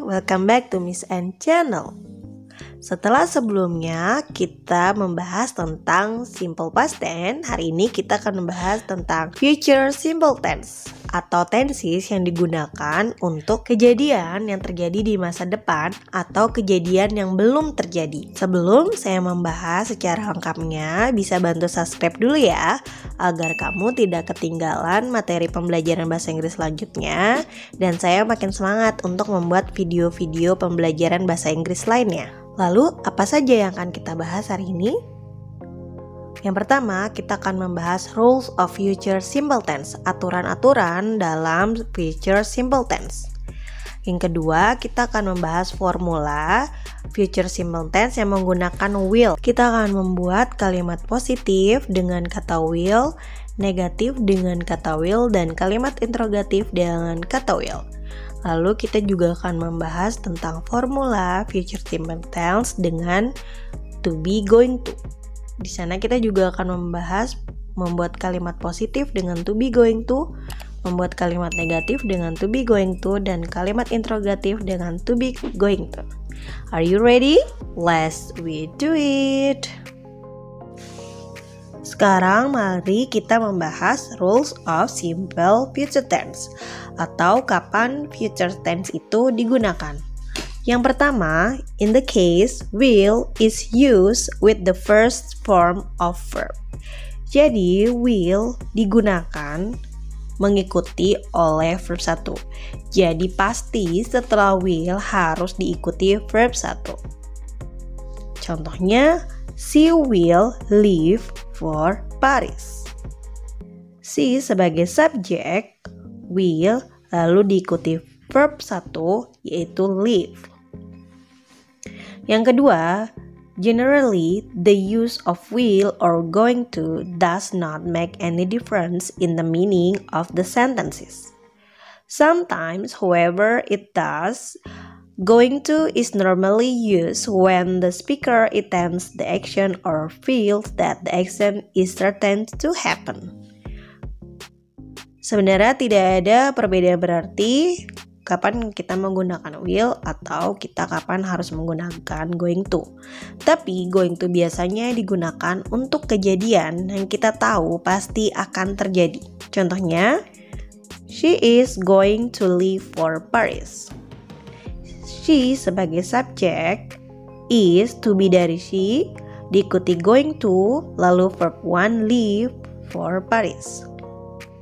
welcome back to Miss N Channel. Setelah sebelumnya kita membahas tentang simple past tense, hari ini kita akan membahas tentang future simple tense atau tenses yang digunakan untuk kejadian yang terjadi di masa depan atau kejadian yang belum terjadi. Sebelum saya membahas secara lengkapnya, bisa bantu subscribe dulu ya, agar kamu tidak ketinggalan materi pembelajaran bahasa Inggris selanjutnya, dan saya makin semangat untuk membuat video-video pembelajaran bahasa Inggris lainnya. Lalu, apa saja yang akan kita bahas hari ini? Yang pertama, kita akan membahas rules of future simple tense, aturan-aturan dalam future simple tense. Yang kedua, kita akan membahas formula future simple tense yang menggunakan will. Kita akan membuat kalimat positif dengan kata will, negatif dengan kata will, dan kalimat interrogatif dengan kata will. Lalu kita juga akan membahas tentang formula future simple tense dengan to be, going to. Di sana kita juga akan membahas membuat kalimat positif dengan to be, going to, membuat kalimat negatif dengan to be, going to, dan kalimat interrogatif dengan to be, going to. Are you ready? Let's do it! Sekarang mari kita membahas rules of simple future tense atau kapan future tense itu digunakan. Yang pertama, in the case will is used with the first form of verb. Jadi will digunakan mengikuti oleh verb 1. Jadi pasti setelah will harus diikuti verb 1. Contohnya, she will leave for Paris. She sebagai subjek, will, lalu diikuti verb 1 yaitu leave. Yang kedua, generally the use of will or going to does not make any difference in the meaning of the sentences. Sometimes, however, it does. Going to is normally used when the speaker intends the action or feels that the action is certain to happen. Sebenarnya tidak ada perbedaan berarti kapan kita menggunakan will atau kita kapan harus menggunakan going to. Tapi going to biasanya digunakan untuk kejadian yang kita tahu pasti akan terjadi. Contohnya, she is going to leave for Paris. She sebagai subjek, is to be dari she, diikuti going to, lalu verb 1 leave for Paris.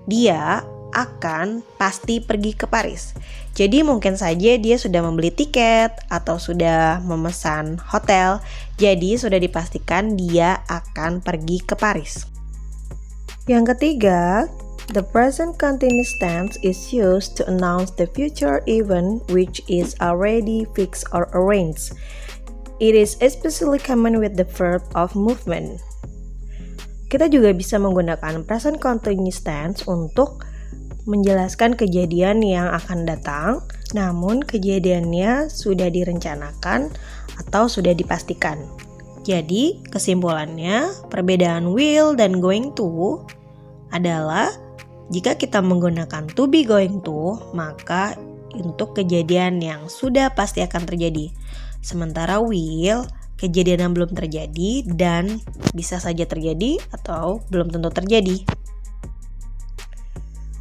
Dia akan pasti pergi ke Paris. Jadi mungkin saja dia sudah membeli tiket atau sudah memesan hotel. Jadi sudah dipastikan dia akan pergi ke Paris. Yang ketiga, the present continuous tense is used to announce the future event which is already fixed or arranged. It is especially common with the verb of movement. Kita juga bisa menggunakan present continuous tense untuk menjelaskan kejadian yang akan datang, namun kejadiannya sudah direncanakan atau sudah dipastikan. Jadi, kesimpulannya, perbedaan will dan going to adalah jika kita menggunakan to be, going to, maka untuk kejadian yang sudah pasti akan terjadi. Sementara will, kejadian yang belum terjadi dan bisa saja terjadi atau belum tentu terjadi.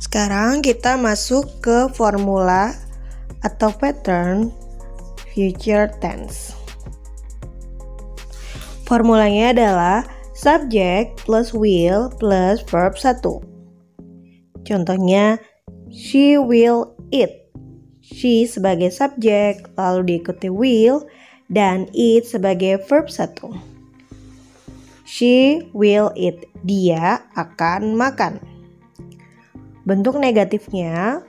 Sekarang kita masuk ke formula atau pattern future tense. Formulanya adalah subject plus will plus verb 1. Contohnya, she will eat. She sebagai subjek, lalu diikuti will, dan eat sebagai verb 1. She will eat. Dia akan makan. Bentuk negatifnya,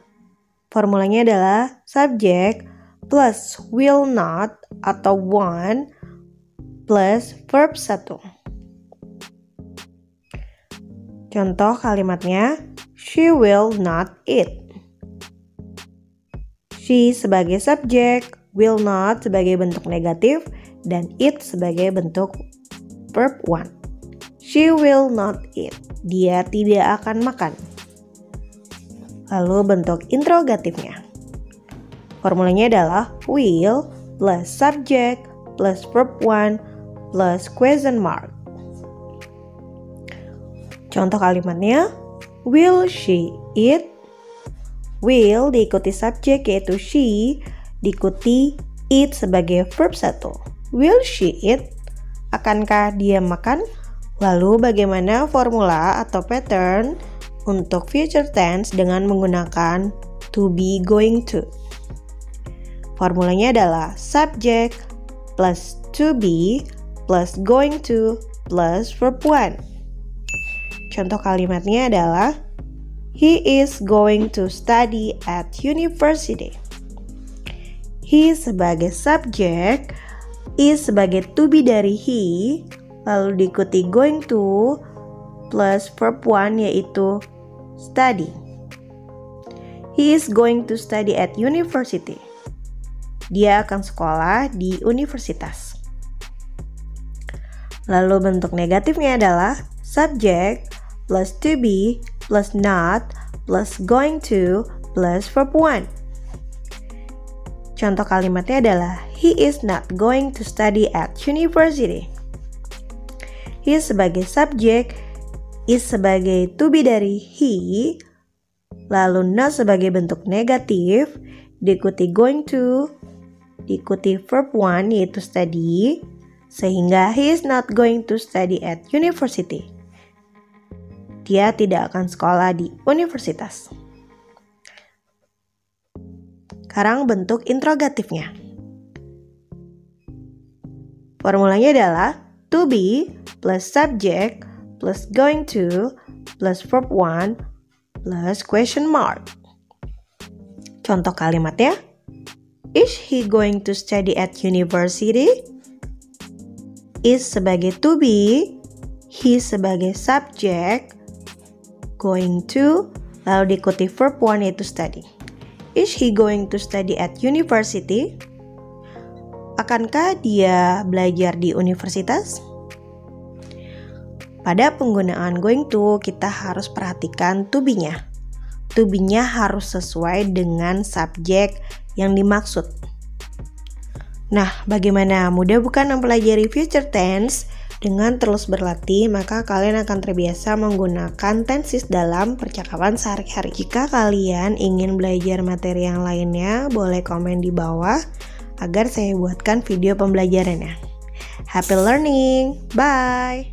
formulanya adalah subjek plus will not atau want plus verb 1. Contoh kalimatnya, she will not eat. She sebagai subjek, will not sebagai bentuk negatif, dan eat sebagai bentuk verb 1. She will not eat. Dia tidak akan makan. Lalu bentuk interrogatifnya. Formulanya adalah will plus subject plus verb 1 plus question mark. Contoh kalimatnya, will she eat? Will diikuti subjek yaitu she, diikuti eat sebagai verb 1. Will she eat? Akankah dia makan? Lalu bagaimana formula atau pattern untuk future tense dengan menggunakan to be, going to? Formulanya adalah subject plus to be plus going to plus verb 1. Contoh kalimatnya adalah he is going to study at university. He sebagai subjek, is sebagai to be dari he, lalu diikuti going to plus verb 1 yaitu study. He is going to study at university. Dia akan sekolah di universitas. Lalu bentuk negatifnya adalah subject plus to be plus not plus going to plus verb 1. Contoh kalimatnya adalah he is not going to study at university. He sebagai subjek, is sebagai to be dari he, lalu not sebagai bentuk negatif, diikuti going to, diikuti verb 1 yaitu study, sehingga he is not going to study at university. Dia tidak akan sekolah di universitas. Sekarang bentuk interrogatifnya. Formulanya adalah to be plus subject plus going to plus verb 1 plus question mark. Contoh kalimatnya, is he going to study at university? Is sebagai to be, he sebagai subjek, going to, lalu diikuti verb 1 yaitu study. Is he going to study at university? Akankah dia belajar di universitas? Pada penggunaan going to, kita harus perhatikan to be-nya. To be-nya harus sesuai dengan subjek yang dimaksud. Nah, bagaimana? Mudah bukan mempelajari future tense? Dengan terus berlatih, maka kalian akan terbiasa menggunakan tenses dalam percakapan sehari-hari. Jika kalian ingin belajar materi yang lainnya, boleh komen di bawah agar saya buatkan video pembelajarannya. Happy learning! Bye!